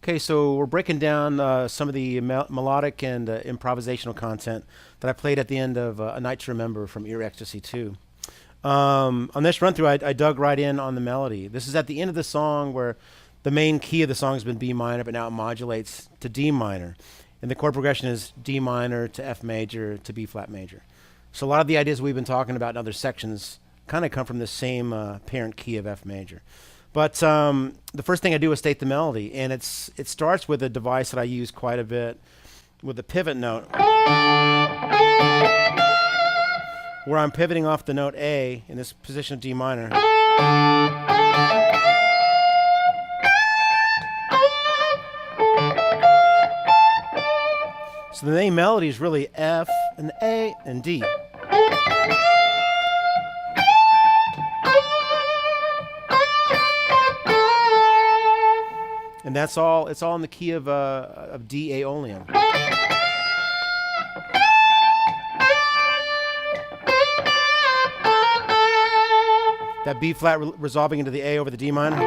Okay, so we're breaking down some of the melodic and improvisational content that I played at the end of A Night to Remember from Ear Ecstasy 2. On this run through, I dug right in on the melody. This is at the end of the song where the main key of the song has been B minor, but now it modulates to D minor. And the chord progression is D minor to F major to B flat major. So a lot of the ideas we've been talking about in other sections kind of come from the same parent key of F major. But the first thing I do is state the melody, and it starts with a device that I use quite a bit with a pivot note, where I'm pivoting off the note A in this position of D minor. So the main melody is really F and A and D. And that's all. It's all in the key of D Aeolian. That B flat resolving into the A over the D minor.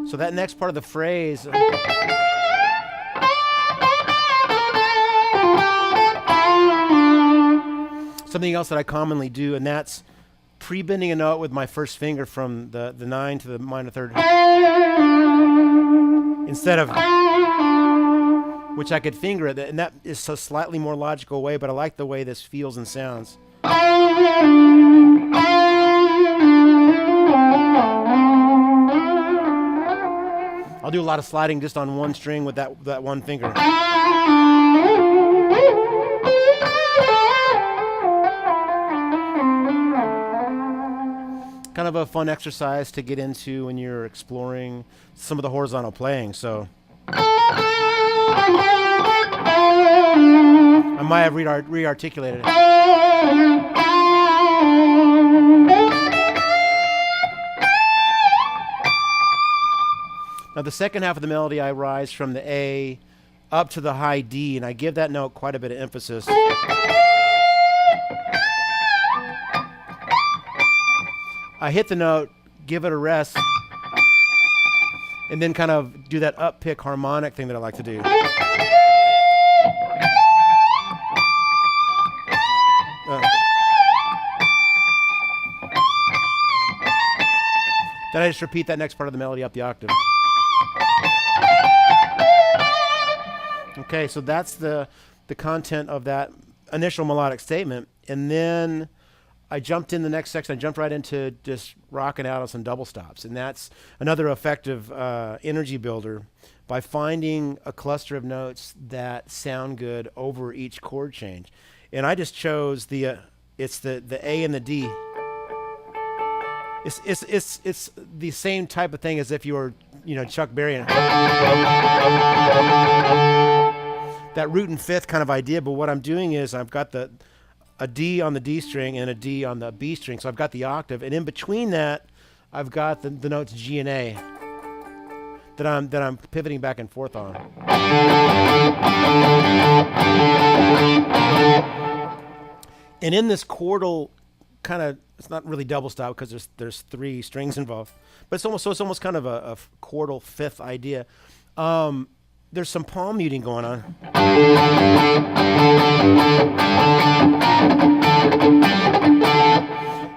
So that next part of the phrase. Something else that I commonly do, and that's pre-bending a note with my first finger from the 9 to the minor third. Instead of, which I could finger it, and that is a slightly more logical way, but I like the way this feels and sounds. I'll do a lot of sliding just on one string with that one finger. Kind of a fun exercise to get into when you're exploring some of the horizontal playing. So I might have re-articulated it. Now the second half of the melody, I rise from the A up to the high D, and I give that note quite a bit of emphasis. I hit the note, give it a rest, and then kind of do that up pick harmonic thing that I like to do. Then I just repeat that next part of the melody up the octave. Okay, so that's the content of that initial melodic statement, and then I jumped in the next section. I jumped right into just rocking out on some double stops. And that's another effective energy builder by finding a cluster of notes that sound good over each chord change. And I just chose it's the A and the D. It's the same type of thing as if you were, Chuck Berry. That root and fifth kind of idea, but what I'm doing is I've got a D on the D string and a D on the B string. So I've got the octave, and in between that, I've got the notes G and A that I'm pivoting back and forth on. And in this chordal kind of, it's not really double stop because there's three strings involved, but it's almost kind of a chordal fifth idea. There's some palm muting going on.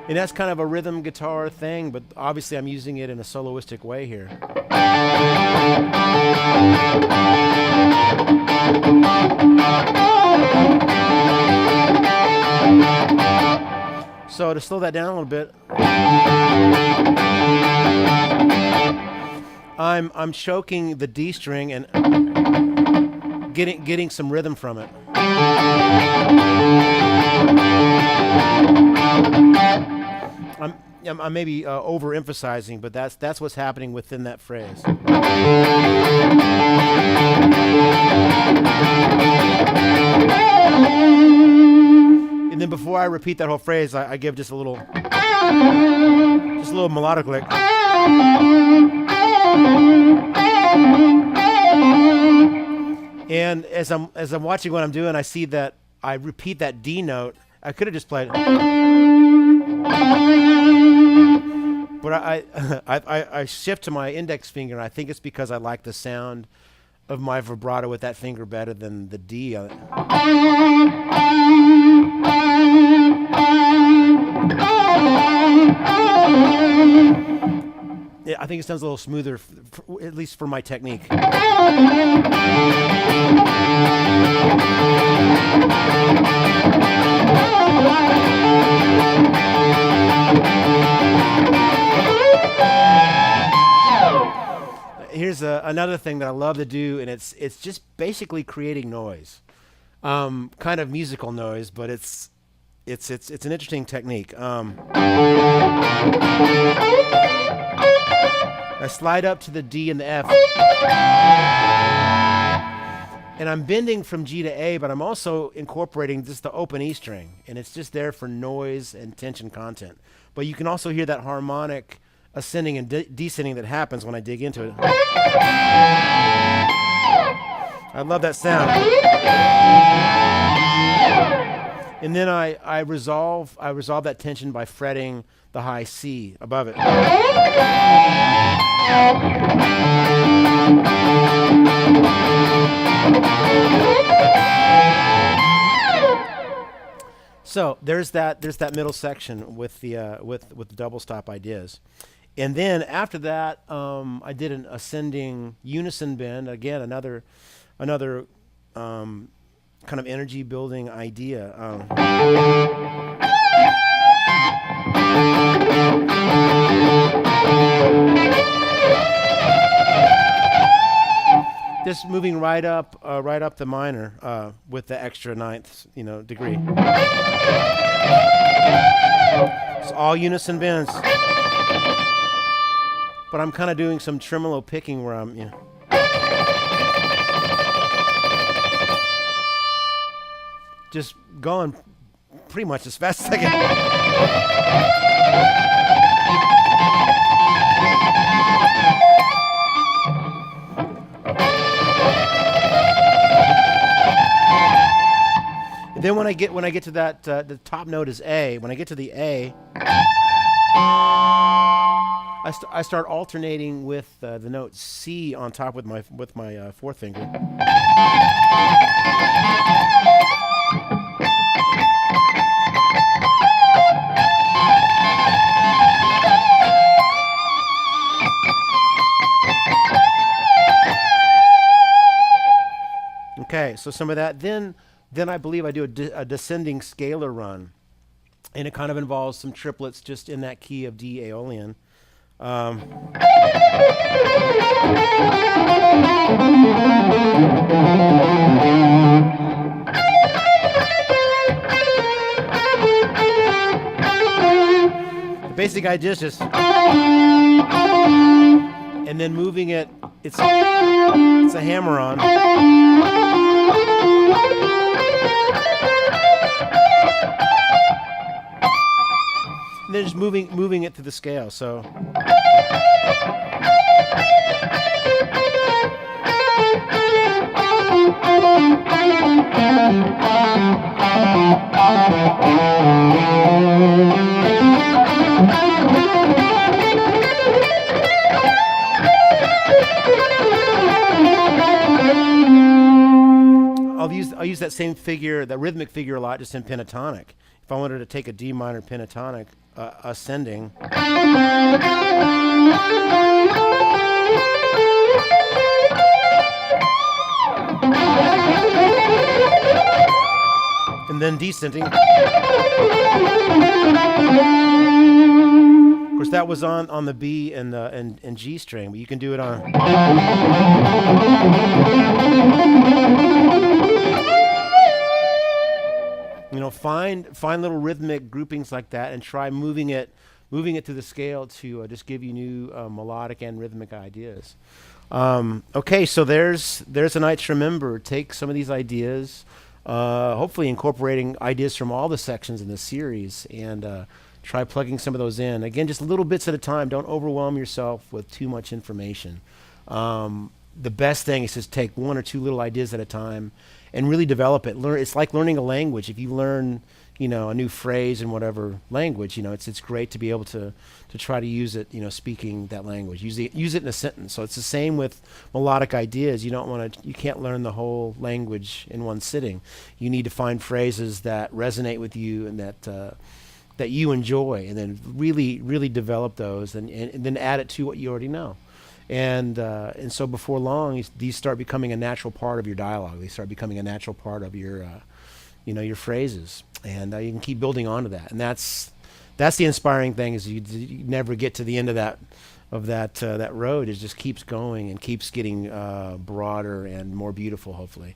And that's kind of a rhythm guitar thing, but obviously I'm using it in a soloistic way here. So to slow that down a little bit, I'm choking the D string and getting some rhythm from it. I'm maybe overemphasizing, but that's what's happening within that phrase. And then before I repeat that whole phrase, I give just a little melodic lick. And as I'm watching what I'm doing, I see that I repeat that D note. I could have just played, But I shift to my index finger, and I think it's because I like the sound of my vibrato with that finger better than the D on it. Yeah, I think it sounds a little smoother, at least for my technique. Here's another thing that I love to do, and it's just basically creating noise, kind of musical noise, but it's an interesting technique. I slide up to the D and the F, and I'm bending from G to A, but I'm also incorporating just the open E string, and it's just there for noise and tension content. But you can also hear that harmonic ascending and descending that happens when I dig into it. I love that sound. And then I resolve that tension by fretting the high C above it. So there's that middle section with the with double stop ideas. And then after that, I did an ascending unison bend. Again, another kind of energy building idea. Just moving right up the minor with the extra ninth, degree. It's all unison bends. But I'm kind of doing some tremolo picking where I'm, just going pretty much as fast as I can. And then when I get to that, the top note is A. When I get to the A, I start alternating with the note C on top with my fourth finger. Okay, so some of that. Then I believe I do a descending scalar run, and it kind of involves some triplets just in that key of D Aeolian. The basic idea is just, and then moving it. It's a hammer on. And then just moving it to the scale. So. I'll use that same figure, that rhythmic figure a lot, just in pentatonic. If I wanted to take a D minor pentatonic ascending. And then descending. Of course, that was on the B and G string, but you can do it on. Find little rhythmic groupings like that, and try moving it to the scale to just give you new melodic and rhythmic ideas. Okay, so there's a night to remember. Take some of these ideas, hopefully incorporating ideas from all the sections in the series, and try plugging some of those in. Again, just little bits at a time. Don't overwhelm yourself with too much information. The best thing is just take one or two little ideas at a time and really develop it. It's like learning a language. If you learn a new phrase in whatever language, it's great to be able to try to use it, speaking that language. Use it in a sentence. So it's the same with melodic ideas. You can't learn the whole language in one sitting. You need to find phrases that resonate with you and that you enjoy, and then really, really develop those, and then add it to what you already know. And so before long, these start becoming a natural part of your dialogue. They start becoming a natural part of your phrases, and you can keep building onto that. And that's the inspiring thing, is you never get to the end of that road. It just keeps going and keeps getting broader and more beautiful, hopefully.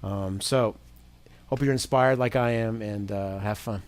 So hope you're inspired like I am, and have fun.